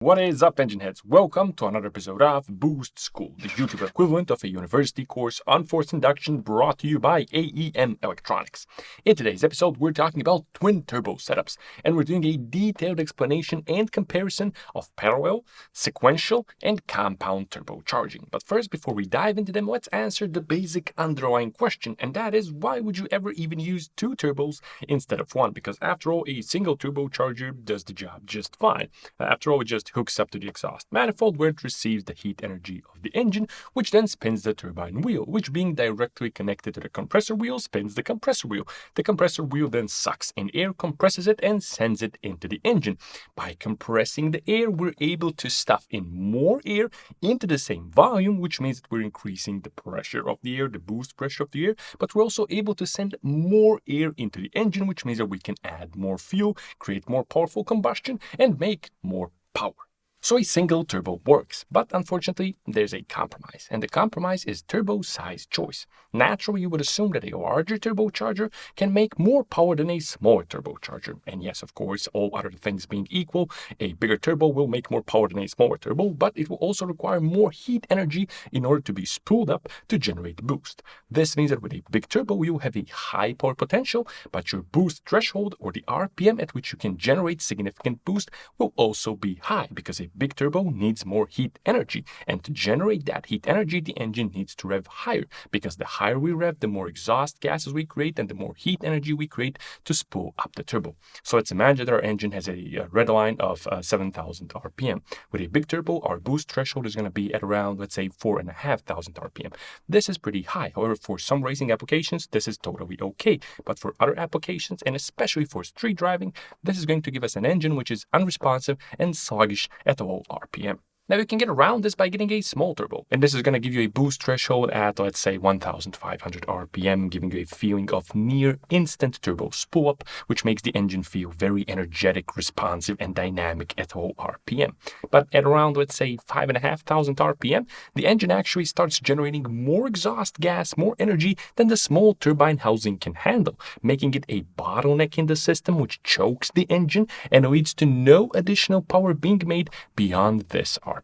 What is up, engine heads? Welcome to another episode of Boost School, the YouTube equivalent of a university course on forced induction brought to you by AEM Electronics. In today's episode, we're talking about twin turbo setups, and we're doing a detailed explanation and comparison of parallel, sequential, and compound turbocharging. But first, before we dive into them, let's answer the basic underlying question, and that is, why would you ever even use two turbos instead of one? Because after all, a single turbocharger does the job just fine. After all, it just hooks up to the exhaust manifold where it receives the heat energy of the engine, which then spins the turbine wheel, which being directly connected to the compressor wheel spins the compressor wheel. The compressor wheel then sucks in air, compresses it, and sends it into the engine. By compressing the air, we're able to stuff in more air into the same volume, which means that we're increasing the pressure of the air, the boost pressure of the air, but we're also able to send more air into the engine, which means that we can add more fuel, create more powerful combustion, and make more power. So a single turbo works, but unfortunately there's a compromise, and the compromise is turbo size choice. Naturally, you would assume that a larger turbocharger can make more power than a smaller turbocharger. And yes, of course, all other things being equal, a bigger turbo will make more power than a smaller turbo, but it will also require more heat energy in order to be spooled up to generate boost. This means that with a big turbo, you have a high power potential, but your boost threshold, or the RPM at which you can generate significant boost, will also be high, because a big turbo needs more heat energy, and to generate that heat energy, the engine needs to rev higher, because the higher we rev, the more exhaust gases we create and the more heat energy we create to spool up the turbo. So let's imagine that our engine has a red line of 7,000 RPM. With a big turbo, our boost threshold is going to be at around, let's say, 4,500 RPM. This is pretty high. However, for some racing applications, this is totally okay. But for other applications, and especially for street driving, this is going to give us an engine which is unresponsive and sluggish at low RPM. Now you can get around this by getting a small turbo, and this is going to give you a boost threshold at, let's say, 1,500 RPM, giving you a feeling of near instant turbo spool up, which makes the engine feel very energetic, responsive, and dynamic at low RPM. But at around, let's say, 5,500 RPM, the engine actually starts generating more exhaust gas, more energy than the small turbine housing can handle, making it a bottleneck in the system, which chokes the engine and leads to no additional power being made beyond this RPM.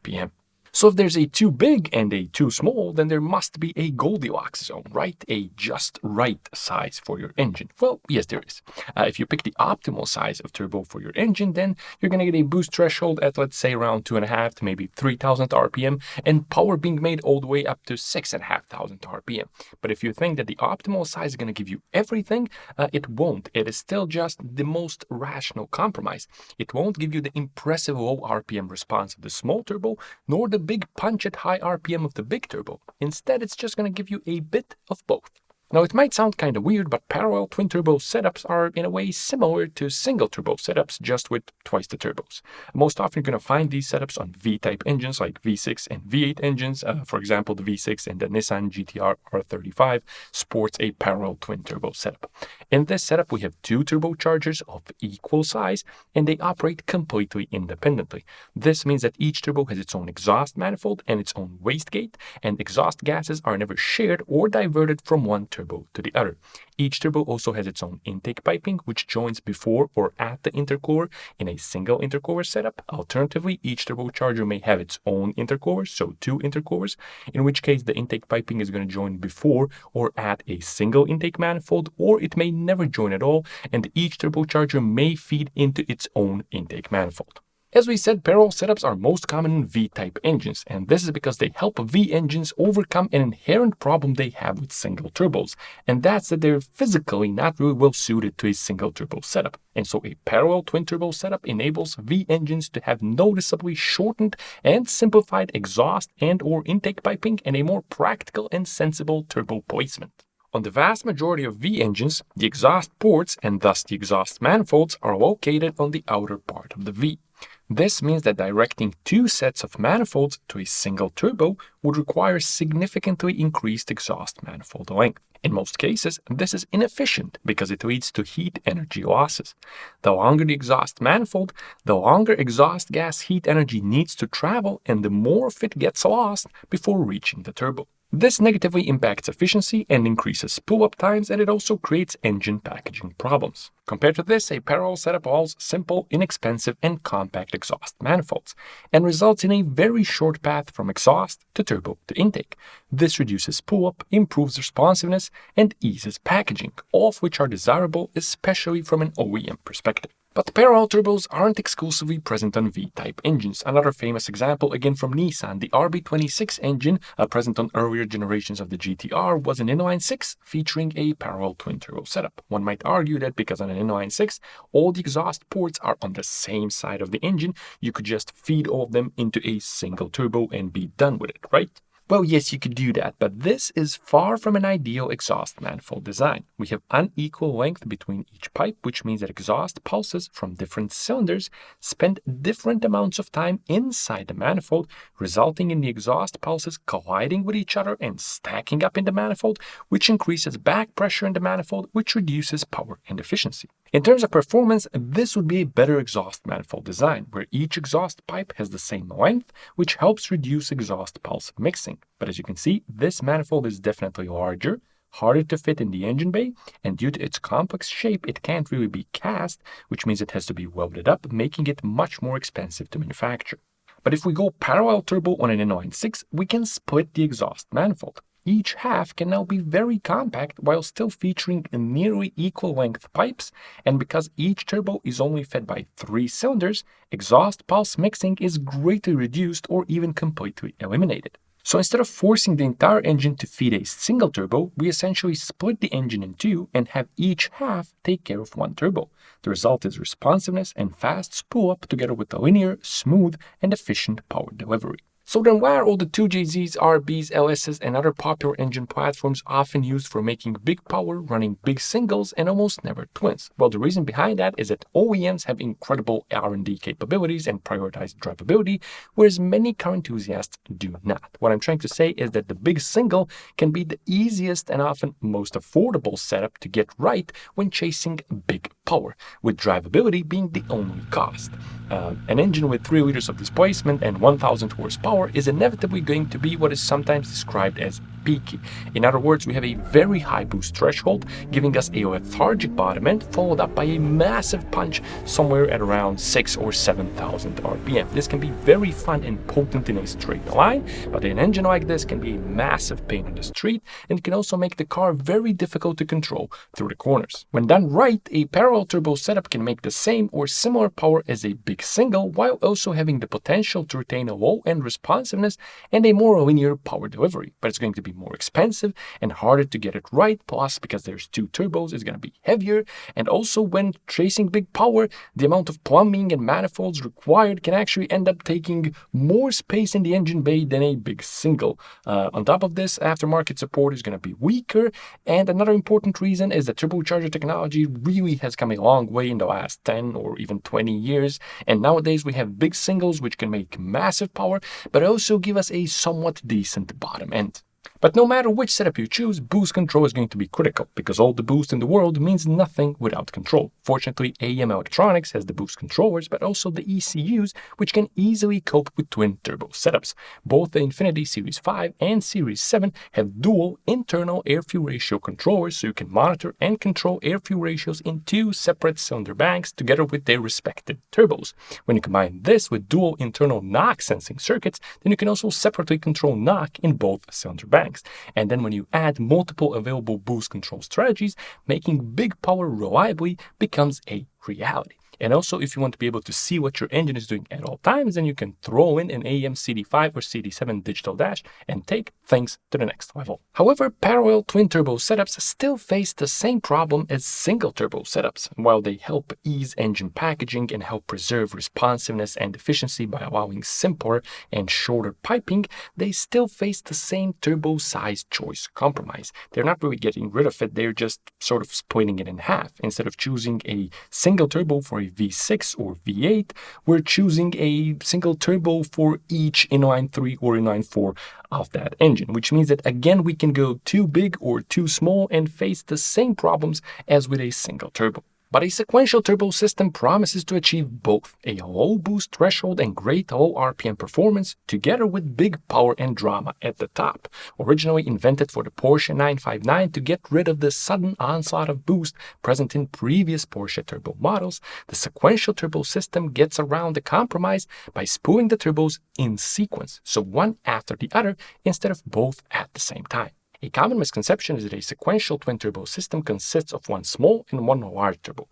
So if there's a too big and a too small, then there must be a Goldilocks zone, right? A just right size for your engine. Well, yes, there is. If you pick the optimal size of turbo for your engine, then you're going to get a boost threshold at, let's say, around 2,500 to maybe 3,000 RPM, and power being made all the way up to 6,500 RPM. But if you think that the optimal size is going to give you everything, it won't. It is still just the most rational compromise. It won't give you the impressive low RPM response of the small turbo, nor the big punch at high RPM of the big turbo. Instead, it's just going to give you a bit of both. Now, it might sound kind of weird, but parallel twin turbo setups are in a way similar to single turbo setups, just with twice the turbos. Most often, you're going to find these setups on V-type engines like V6 and V8 engines. For example, the V6 and the Nissan GT-R R35 sports a parallel twin turbo setup. In this setup, we have two turbochargers of equal size, and they operate completely independently. This means that each turbo has its own exhaust manifold and its own wastegate, and exhaust gases are never shared or diverted from one turbo to the other. Each turbo also has its own intake piping, which joins before or at the intercooler in a single intercooler setup. Alternatively, each turbocharger may have its own intercooler, so two intercoolers, in which case the intake piping is going to join before or at a single intake manifold, or it may never join at all, and each turbocharger may feed into its own intake manifold. As we said, parallel setups are most common in V-type engines, and this is because they help V engines overcome an inherent problem they have with single turbos, and that's that they're physically not really well suited to a single turbo setup. And so a parallel twin turbo setup enables V engines to have noticeably shortened and simplified exhaust and or intake piping and a more practical and sensible turbo placement. On the vast majority of V engines, the exhaust ports and thus the exhaust manifolds are located on the outer part of the V. This means that directing two sets of manifolds to a single turbo would require significantly increased exhaust manifold length. In most cases, this is inefficient because it leads to heat energy losses. The longer the exhaust manifold, the longer exhaust gas heat energy needs to travel, and the more of it gets lost before reaching the turbo. This negatively impacts efficiency and increases spool-up times, and it also creates engine packaging problems. Compared to this, a parallel setup allows simple, inexpensive, and compact exhaust manifolds, and results in a very short path from exhaust to turbo to intake. This reduces spool-up, improves responsiveness, and eases packaging, all of which are desirable, especially from an OEM perspective. But parallel turbos aren't exclusively present on V-type engines. Another famous example, again from Nissan, the RB26 engine, present on earlier generations of the GTR, was an inline-6 featuring a parallel twin-turbo setup. One might argue that because on an inline-6, all the exhaust ports are on the same side of the engine, you could just feed all of them into a single turbo and be done with it, right? Well, yes, you could do that, but this is far from an ideal exhaust manifold design. We have unequal length between each pipe, which means that exhaust pulses from different cylinders spend different amounts of time inside the manifold, resulting in the exhaust pulses colliding with each other and stacking up in the manifold, which increases back pressure in the manifold, which reduces power and efficiency. In terms of performance, this would be a better exhaust manifold design, where each exhaust pipe has the same length, which helps reduce exhaust pulse mixing. But as you can see, this manifold is definitely larger, harder to fit in the engine bay, and due to its complex shape, it can't really be cast, which means it has to be welded up, making it much more expensive to manufacture. But if we go parallel turbo on an inline-6, we can split the exhaust manifold. Each half can now be very compact while still featuring nearly equal length pipes, and because each turbo is only fed by 3 cylinders, exhaust pulse mixing is greatly reduced or even completely eliminated. So instead of forcing the entire engine to feed a single turbo, we essentially split the engine in two and have each half take care of one turbo. The result is responsiveness and fast spool-up together with a linear, smooth, and efficient power delivery. So then why are all the 2JZs, RBs, LSs, and other popular engine platforms often used for making big power, running big singles, and almost never twins? Well, the reason behind that is that OEMs have incredible R&D capabilities and prioritize drivability, whereas many car enthusiasts do not. What I'm trying to say is that the big single can be the easiest and often most affordable setup to get right when chasing big power, with drivability being the only cost. An engine with 3 liters of displacement and 1000 horsepower is inevitably going to be what is sometimes described as peaky. In other words, we have a very high boost threshold, giving us a lethargic bottom end, followed up by a massive punch somewhere at around 6,000 or 7,000 RPM. This can be very fun and potent in a straight line, but an engine like this can be a massive pain in the street and can also make the car very difficult to control through the corners. When done right, a parallel turbo setup can make the same or similar power as a big single, while also having the potential to retain a low end responsiveness and a more linear power delivery. But it's going to be more expensive and harder to get it right, plus because there's 2 turbos, it's going to be heavier, and also when chasing big power, the amount of plumbing and manifolds required can actually end up taking more space in the engine bay than a big single. On top of this, aftermarket support is going to be weaker, and another important reason is that turbocharger technology really has come a long way in the last 10 or even 20 years, and nowadays we have big singles which can make massive power, but also give us a somewhat decent bottom end. But no matter which setup you choose, boost control is going to be critical, because all the boost in the world means nothing without control. Fortunately, AEM Electronics has the boost controllers, but also the ECUs, which can easily cope with twin turbo setups. Both the Infinity Series 5 and Series 7 have dual internal air-fuel ratio controllers, so you can monitor and control air-fuel ratios in 2 separate cylinder banks together with their respective turbos. When you combine this with dual internal knock sensing circuits, then you can also separately control knock in both cylinder banks. And then when you add multiple available boost control strategies, making big power reliably becomes a reality. And also, if you want to be able to see what your engine is doing at all times, then you can throw in an AEM CD5 or CD7 digital dash and take things to the next level. However, parallel twin turbo setups still face the same problem as single turbo setups. While they help ease engine packaging and help preserve responsiveness and efficiency by allowing simpler and shorter piping, they still face the same turbo size choice compromise. They're not really getting rid of it, they're just sort of splitting it in half. Instead of choosing a single turbo for a V6 or V8, we're choosing a single turbo for each inline 3 or inline 4 of that engine, which means that again we can go too big or too small and face the same problems as with a single turbo. But a sequential turbo system promises to achieve both a low boost threshold and great low RPM performance, together with big power and drama at the top. Originally invented for the Porsche 959 to get rid of the sudden onslaught of boost present in previous Porsche turbo models, the sequential turbo system gets around the compromise by spooling the turbos in sequence, so one after the other instead of both at the same time. A common misconception is that a sequential twin-turbo system consists of one small and one large turbo.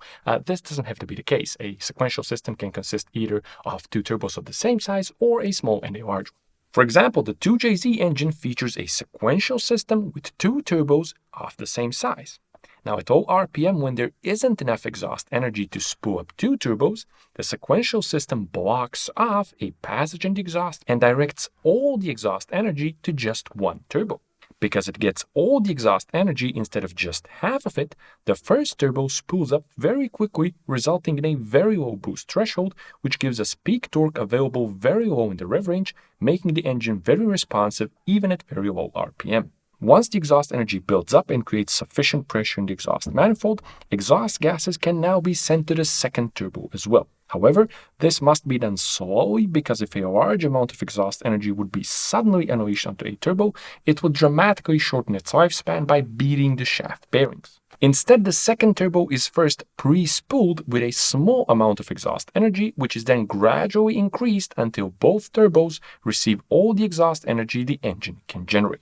This doesn't have to be the case. A sequential system can consist either of two turbos of the same size or a small and a large one. For example, the 2JZ engine features a sequential system with two turbos of the same size. Now, at low RPM, when there isn't enough exhaust energy to spool up two turbos, the sequential system blocks off a passage in the exhaust and directs all the exhaust energy to just one turbo. Because it gets all the exhaust energy instead of just half of it, the first turbo spools up very quickly, resulting in a very low boost threshold, which gives us peak torque available very low in the rev range, making the engine very responsive even at very low RPM. Once the exhaust energy builds up and creates sufficient pressure in the exhaust manifold, exhaust gases can now be sent to the second turbo as well. However, this must be done slowly, because if a large amount of exhaust energy would be suddenly unleashed onto a turbo, it would dramatically shorten its lifespan by beating the shaft bearings. Instead, the second turbo is first pre-spooled with a small amount of exhaust energy, which is then gradually increased until both turbos receive all the exhaust energy the engine can generate.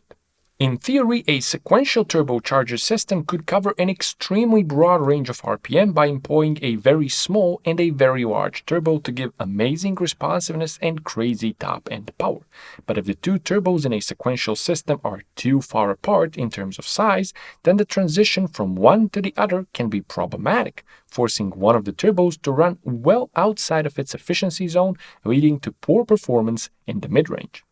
In theory, a sequential turbocharger system could cover an extremely broad range of RPM by employing a very small and a very large turbo to give amazing responsiveness and crazy top-end power. But if the two turbos in a sequential system are too far apart in terms of size, then the transition from one to the other can be problematic, forcing one of the turbos to run well outside of its efficiency zone, leading to poor performance in the mid-range.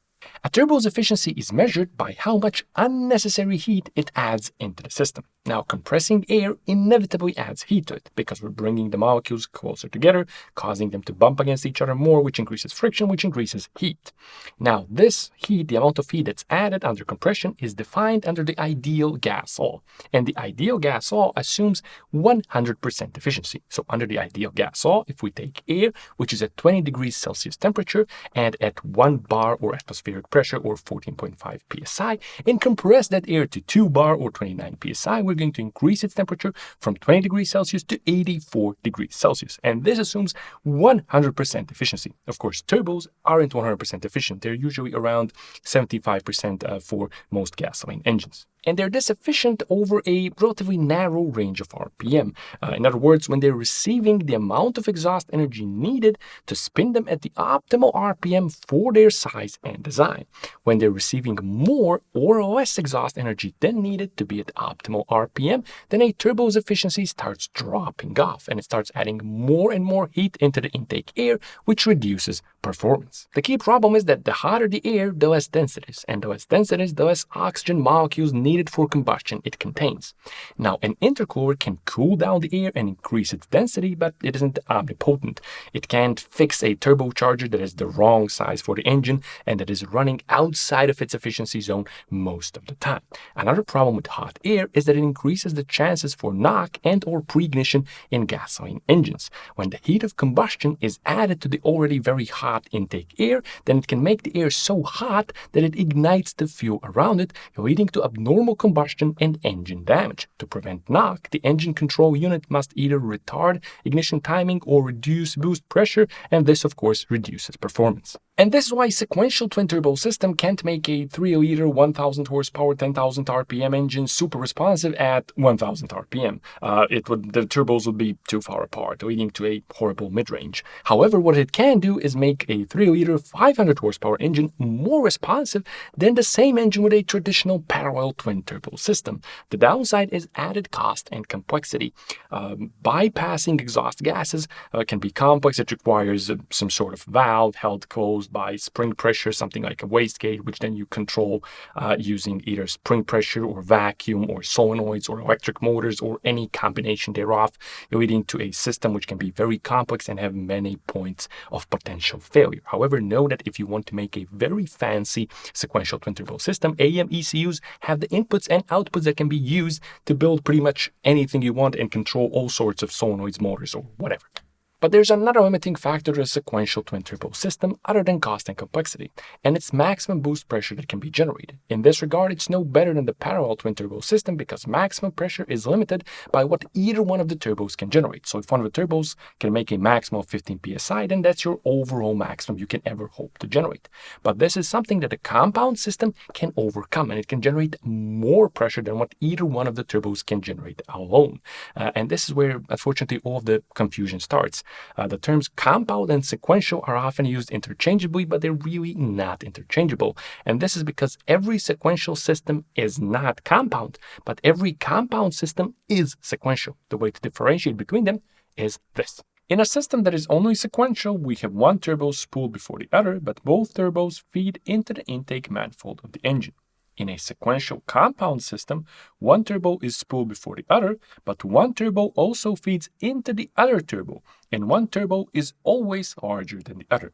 A turbo's efficiency is measured by how much unnecessary heat it adds into the system. Now, compressing air inevitably adds heat to it, because we're bringing the molecules closer together, causing them to bump against each other more, which increases friction, which increases heat. Now, this heat, the amount of heat that's added under compression, is defined under the ideal gas law. And the ideal gas law assumes 100% efficiency. So under the ideal gas law, if we take air, which is at 20 degrees Celsius temperature and at 1 bar or atmospheric pressure or 14.5 psi, and compress that air to 2 bar or 29 psi, we're going to increase its temperature from 20 degrees Celsius to 84 degrees Celsius. And this assumes 100% efficiency. Of course, turbos aren't 100% efficient. They're usually around 75% for most gasoline engines. And they're this efficient over a relatively narrow range of RPM. In other words, when they're receiving the amount of exhaust energy needed to spin them at the optimal RPM for their size and design. When they're receiving more or less exhaust energy than needed to be at optimal RPM, then a turbo's efficiency starts dropping off, and it starts adding more and more heat into the intake air, which reduces performance. The key problem is that the hotter the air, the less dense it is, and the less dense it is, the less oxygen molecules needed for combustion it contains. Now, an intercooler can cool down the air and increase its density, but it isn't omnipotent. It can't fix a turbocharger that is the wrong size for the engine and that is running outside of its efficiency zone most of the time. Another problem with hot air is that it increases the chances for knock and or pre-ignition in gasoline engines. When the heat of combustion is added to the already very hot intake air, then it can make the air so hot that it ignites the fuel around it, leading to abnormal combustion and engine damage. To prevent knock, the engine control unit must either retard ignition timing or reduce boost pressure, and this of course reduces performance. And this is why sequential twin-turbo system can't make a 3-liter, 1,000 horsepower, 10,000 RPM engine super responsive at 1,000 RPM. The turbos would be too far apart, leading to a horrible mid-range. However, what it can do is make a 3-liter, 500 horsepower engine more responsive than the same engine with a traditional parallel twin-turbo system. The downside is added cost and complexity. Bypassing exhaust gases can be complex. It requires some sort of valve held closed by spring pressure, something like a wastegate, which then you control using either spring pressure or vacuum or solenoids or electric motors or any combination thereof, leading to a system which can be very complex and have many points of potential failure. However, know that if you want to make a very fancy sequential twin turbo system, AEM ECUs have the inputs and outputs that can be used to build pretty much anything you want and control all sorts of solenoids, motors, or whatever. But there's another limiting factor to a sequential twin turbo system other than cost and complexity, and it's maximum boost pressure that can be generated. In this regard, it's no better than the parallel twin turbo system because maximum pressure is limited by what either one of the turbos can generate. So if one of the turbos can make a maximum of 15 psi, then that's your overall maximum you can ever hope to generate. But this is something that a compound system can overcome, and it can generate more pressure than what either one of the turbos can generate alone. And this is where, unfortunately, all of the confusion starts. The terms compound and sequential are often used interchangeably, but they're really not interchangeable. And this is because every sequential system is not compound, but every compound system is sequential. The way to differentiate between them is this. In a system that is only sequential, we have one turbo spooled before the other, but both turbos feed into the intake manifold of the engine. In a sequential compound system, one turbo is spooled before the other, but one turbo also feeds into the other turbo, and one turbo is always larger than the other.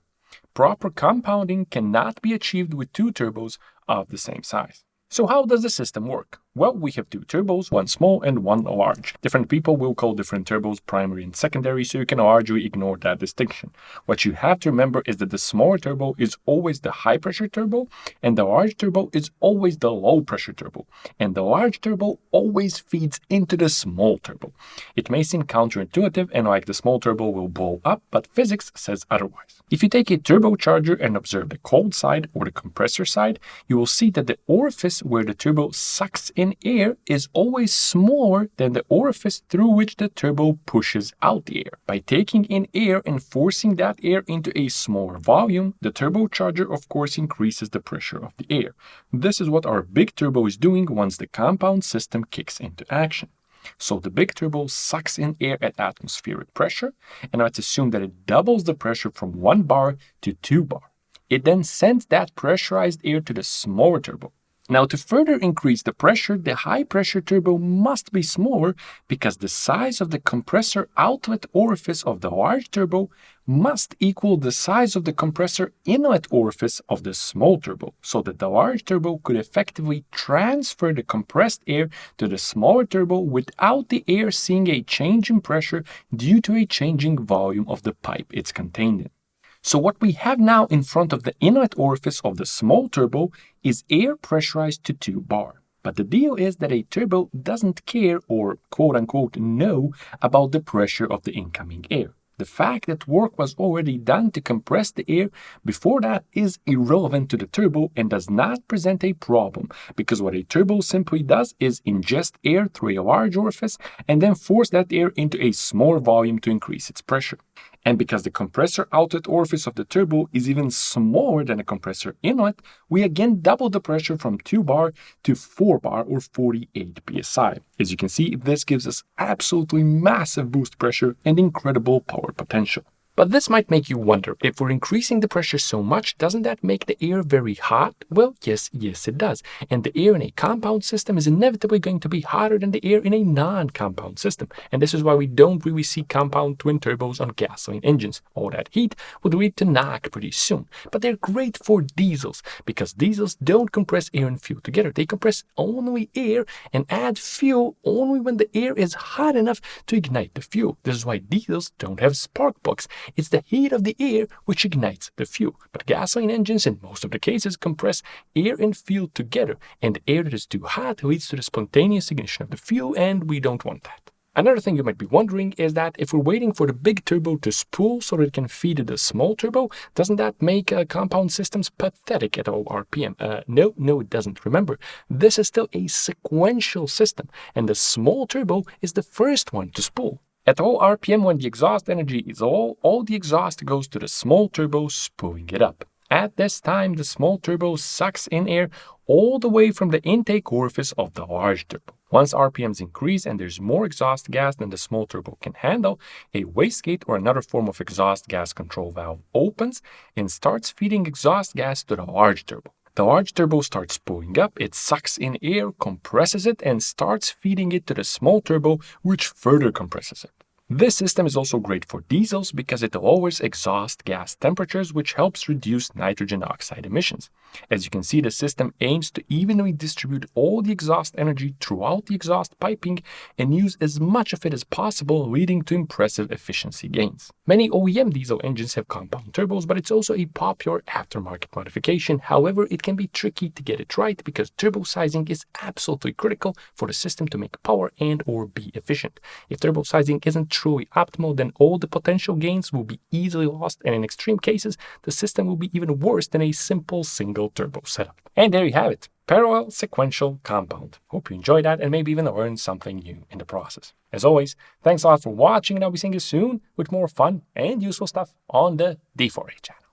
Proper compounding cannot be achieved with two turbos of the same size. So how does the system work? Well, we have two turbos, one small and one large. Different people will call different turbos primary and secondary, so you can largely ignore that distinction. What you have to remember is that the smaller turbo is always the high pressure turbo, and the large turbo is always the low pressure turbo. And the large turbo always feeds into the small turbo. It may seem counterintuitive and like the small turbo will blow up, but physics says otherwise. If you take a turbocharger and observe the cold side or the compressor side, you will see that the orifice where the turbo sucks in air is always smaller than the orifice through which the turbo pushes out the air. By taking in air and forcing that air into a smaller volume, the turbocharger of course increases the pressure of the air. This is what our big turbo is doing once the compound system kicks into action. So the big turbo sucks in air at atmospheric pressure, and let's assume that it doubles the pressure from 1 bar to 2 bar. It then sends that pressurized air to the smaller turbo. Now, to further increase the pressure, the high-pressure turbo must be smaller because the size of the compressor outlet orifice of the large turbo must equal the size of the compressor inlet orifice of the small turbo, so that the large turbo could effectively transfer the compressed air to the smaller turbo without the air seeing a change in pressure due to a changing volume of the pipe it's contained in. So what we have now in front of the inlet orifice of the small turbo is air pressurized to 2 bar. But the deal is that a turbo doesn't care or quote-unquote know about the pressure of the incoming air. The fact that work was already done to compress the air before that is irrelevant to the turbo and does not present a problem, because what a turbo simply does is ingest air through a large orifice and then force that air into a smaller volume to increase its pressure. And because the compressor outlet orifice of the turbo is even smaller than the compressor inlet, we again double the pressure from 2 bar to 4 bar or 48 psi. As you can see, this gives us absolutely massive boost pressure and incredible power potential. But this might make you wonder, if we're increasing the pressure so much, doesn't that make the air very hot? Well, yes it does. And the air in a compound system is inevitably going to be hotter than the air in a non-compound system. And this is why we don't really see compound twin turbos on gasoline engines. All that heat would lead to knock pretty soon. But they're great for diesels, because diesels don't compress air and fuel together. They compress only air and add fuel only when the air is hot enough to ignite the fuel. This is why diesels don't have spark plugs. It's the heat of the air which ignites the fuel. But gasoline engines, in most of the cases, compress air and fuel together, and air that is too hot leads to the spontaneous ignition of the fuel, and we don't want that. Another thing you might be wondering is that if we're waiting for the big turbo to spool so that it can feed the small turbo, doesn't that make compound systems pathetic at all RPM? No, it doesn't. Remember, this is still a sequential system, and the small turbo is the first one to spool. At all RPM, when the exhaust energy is all the exhaust goes to the small turbo, spooling it up. At this time, the small turbo sucks in air all the way from the intake orifice of the large turbo. Once RPMs increase and there's more exhaust gas than the small turbo can handle, a wastegate or another form of exhaust gas control valve opens and starts feeding exhaust gas to the large turbo. The large turbo starts spooling up, it sucks in air, compresses it, and starts feeding it to the small turbo, which further compresses it. This system is also great for diesels because it lowers exhaust gas temperatures, which helps reduce nitrogen oxide emissions. As you can see, the system aims to evenly distribute all the exhaust energy throughout the exhaust piping and use as much of it as possible, leading to impressive efficiency gains. Many OEM diesel engines have compound turbos, but it's also a popular aftermarket modification. However, it can be tricky to get it right because turbo sizing is absolutely critical for the system to make power and or be efficient. If turbo sizing isn't truly optimal, then all the potential gains will be easily lost, and in extreme cases, the system will be even worse than a simple single turbo setup. And there you have it. Parallel, sequential, compound. Hope you enjoyed that and maybe even learned something new in the process. As always, thanks a lot for watching, and I'll be seeing you soon with more fun and useful stuff on the D4A channel.